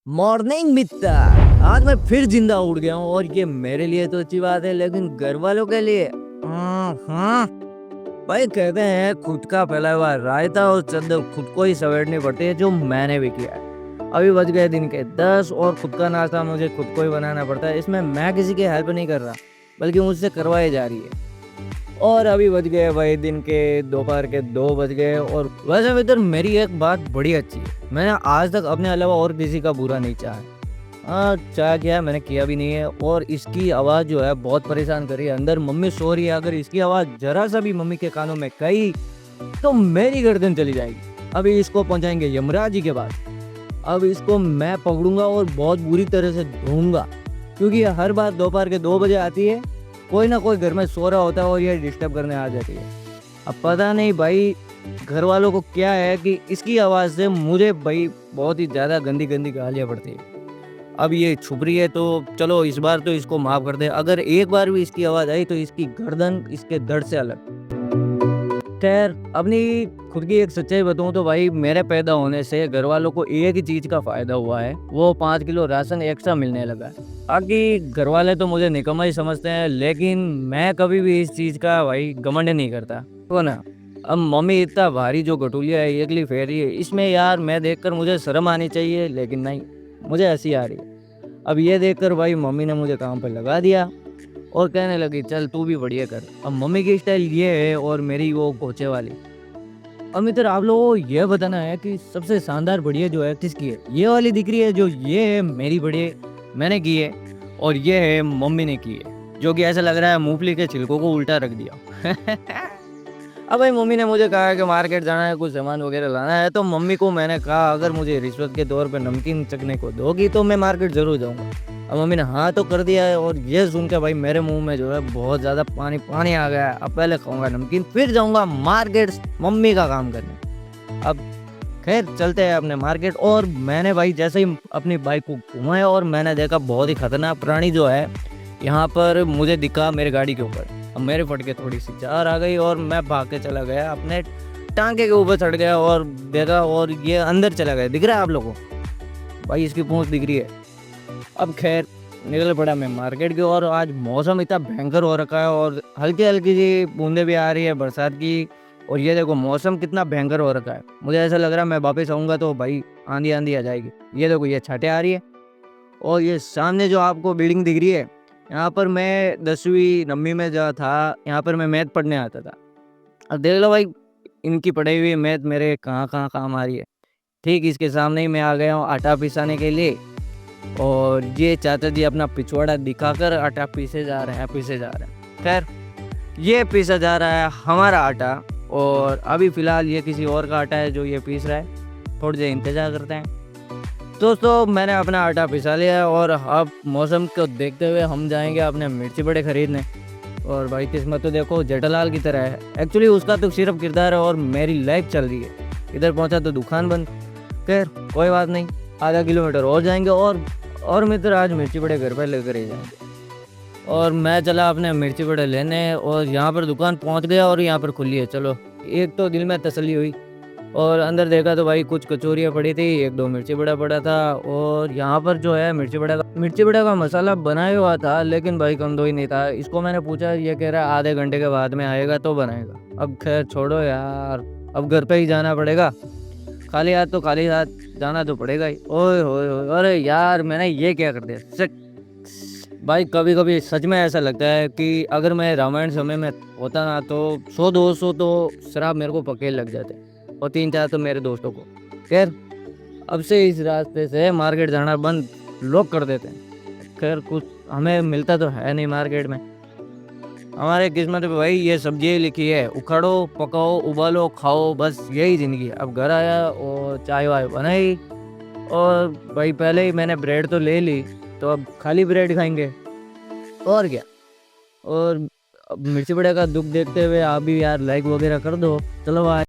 Morning मित्र। आज मैं फिर जिंदा उठ गया हूँ और ये मेरे लिए तो अच्छी बात है, लेकिन घर वालों के लिए हाँ भाई कहते हैं खुद का फैला हुआ रायता और चादर खुद को ही समेटनी पड़ती है, जो मैंने भी किया है। अभी बज गए दिन के 10 और खुद का नाश्ता मुझे खुद को ही बनाना पड़ता है। इसमें मैं किसी की हेल्प नहीं कर रहा, बल्कि मुझसे करवाई जा रही है। और अभी बज गए भाई दिन के दोपहर के 2 बज गए। और वैसे मित्र मेरी एक बात बड़ी अच्छी है, मैंने आज तक अपने अलावा और किसी का बुरा नहीं चाहा। हाँ चाहा क्या है, मैंने किया भी नहीं है। और इसकी आवाज़ जो है बहुत परेशान कर रही है। अंदर मम्मी सो रही है, अगर इसकी आवाज़ जरा सा भी मम्मी के कानों में गई तो मेरी गर्दन चली जाएगी। अभी इसको पहुंचाएंगे यमराज जी के पास। अब इसको मैं पकड़ूंगा और बहुत बुरी तरह से ढूंढूंगा, क्योंकि हर बार दोपहर के 2 बजे आती है, कोई ना कोई घर में सो रहा होता है और ये डिस्टर्ब करने आ जाती है। अब पता नहीं भाई घर वालों को क्या है कि इसकी आवाज़ से मुझे भाई बहुत ही ज़्यादा गंदी गंदी गालियाँ पड़ती है। अब ये छुप रही है तो चलो इस बार तो इसको माफ़ कर दे। अगर एक बार भी इसकी आवाज़ आई तो इसकी गर्दन इसके दर्द से अलग। खैर अपनी खुद की एक सच्चाई बताऊं तो भाई मेरे पैदा होने से घर वालों को एक ही चीज़ का फ़ायदा हुआ है, वो 5 किलो राशन एक्स्ट्रा मिलने लगा है। बाकी घर वाले तो मुझे निकम्मा ही समझते हैं, लेकिन मैं कभी भी इस चीज़ का भाई घमंड नहीं करता तो ना। अब मम्मी इतना भारी जो गठुलिया है एकली फेर रही है, इसमें यार मैं देखकर मुझे शर्म आनी चाहिए, लेकिन नहीं, मुझे हंसी आ रही है। अब ये देखकर भाई मम्मी ने मुझे काम पर लगा दिया और कहने लगी चल तू भी बढ़िया कर। अब मम्मी की स्टाइल ये है और मेरी वो कोचे वाली। अब मित्र आप लोगों को ये बताना है कि सबसे शानदार बढ़िया जो है किसकी है। ये वाली दिख रही है जो ये है मेरी बढ़िया मैंने की है, और ये है मम्मी ने की है, जो कि ऐसा लग रहा है मूंगफली के छिलकों को उल्टा रख दिया। अब भाई मम्मी ने मुझे कहा कि मार्केट जाना है, कुछ सामान वगैरह लाना है, तो मम्मी को मैंने कहा अगर मुझे रिश्वत के तौर पे नमकीन चखने को दोगी तो मैं मार्केट ज़रूर जाऊंगा। अब मम्मी ने हाँ तो कर दिया है, और ये सुन के भाई मेरे मुंह में जो है बहुत ज़्यादा पानी पानी आ गया है। अब पहले खाऊंगा नमकीन, फिर जाऊंगा मार्केट मम्मी का काम करने। अब खैर चलते हैं अपने मार्केट। और मैंने भाई जैसे ही अपनी बाइक को घुमाया और मैंने देखा बहुत ही खतरनाक प्राणी जो है यहाँ पर मुझे दिखा मेरी गाड़ी के ऊपर। अब मेरे फटके थोड़ी सी जार आ गई और मैं भाग के चला गया, अपने टांगे के ऊपर चढ़ गया और देखा और ये अंदर चला गया। दिख रहा है आप लोगों को भाई, इसकी पूंछ दिख रही है। अब खैर निकल पड़ा मैं मार्केट की ओर। आज मौसम इतना भयंकर हो रखा है और हल्की हल्की सी बूंदें भी आ रही है बरसात की। और ये देखो मौसम कितना भयंकर हो रखा है, मुझे ऐसा लग रहा है मैं वापस आऊँगा तो भाई आंधी आंधी आ जाएगी। ये देखो ये छाटे आ रही है, और ये सामने जो आपको बिल्डिंग दिख रही है, यहाँ पर मैं 10वीं 9वीं में जहाँ था, यहाँ पर मैं मैथ पढ़ने आता था। अब देख लो भाई इनकी पढ़ाई हुई मैथ मेरे कहाँ कहाँ काम आ रही है। ठीक इसके सामने ही मैं आ गया हूँ आटा पिसाने के लिए, और ये चाचा जी अपना पिछवाड़ा दिखाकर आटा पीसे जा रहे हैं। खैर ये पीसा जा रहा है हमारा आटा, और अभी फ़िलहाल ये किसी और का आटा है जो ये पीस रहा है। थोड़ी देर इंतज़ार करते हैं। दोस्तों मैंने अपना आटा पिसा लिया है और अब मौसम को देखते हुए हम जाएंगे अपने मिर्ची बड़े ख़रीदने। और भाई किस्मत तो देखो जेठालाल की तरह है, एक्चुअली उसका तो सिर्फ किरदार है और मेरी लाइफ चल रही है। इधर पहुंचा तो दुकान बंद। खैर कोई बात नहीं, आधा किलोमीटर और जाएंगे और मित्र आज मिर्ची बड़े घर पर लेकर ही जाएंगे। और मैं चला अपने मिर्ची बड़े लेने, और यहाँ पर दुकान पहुँच गया और यहाँ पर खुली है। चलो एक तो दिल में तसल्ली हुई। और अंदर देखा तो भाई कुछ कचौरियाँ पड़ी थी, 1-2 मिर्ची बड़ा पड़ा था। और यहाँ पर जो है मिर्ची बड़ा का मसाला बनाया हुआ था, लेकिन भाई कम दो ही नहीं था। इसको मैंने पूछा, ये कह रहा है आधे घंटे के बाद में आएगा तो बनाएगा। अब खैर छोड़ो यार, अब घर पे ही जाना पड़ेगा। खाली हाथ तो खाली हाथ जाना तो पड़ेगा ही। ओए होए होए, अरे यार मैंने ये क्या कर दिया सच। भाई कभी कभी सच में ऐसा लगता है कि अगर मैं रामायण समय में होता ना तो 100-200 तो शराब मेरे को पकेल लग जाते, और 3-4 तो मेरे दोस्तों को। खैर अब से इस रास्ते से मार्केट जाना बंद लोग कर देते हैं। खैर कुछ हमें मिलता तो है नहीं मार्केट में। हमारे किस्मत में भाई ये सब्जी लिखी है, उखाड़ो पकाओ उबालो खाओ, बस यही ज़िंदगी है। अब घर आया और चाय वाय बनाई, और भाई पहले ही मैंने ब्रेड तो ले ली, तो अब खाली ब्रेड खाएंगे और क्या। और अब मिर्ची बड़े का दुख देखते हुए आप भी यार लाइक वगैरह कर दो। चलो भाई।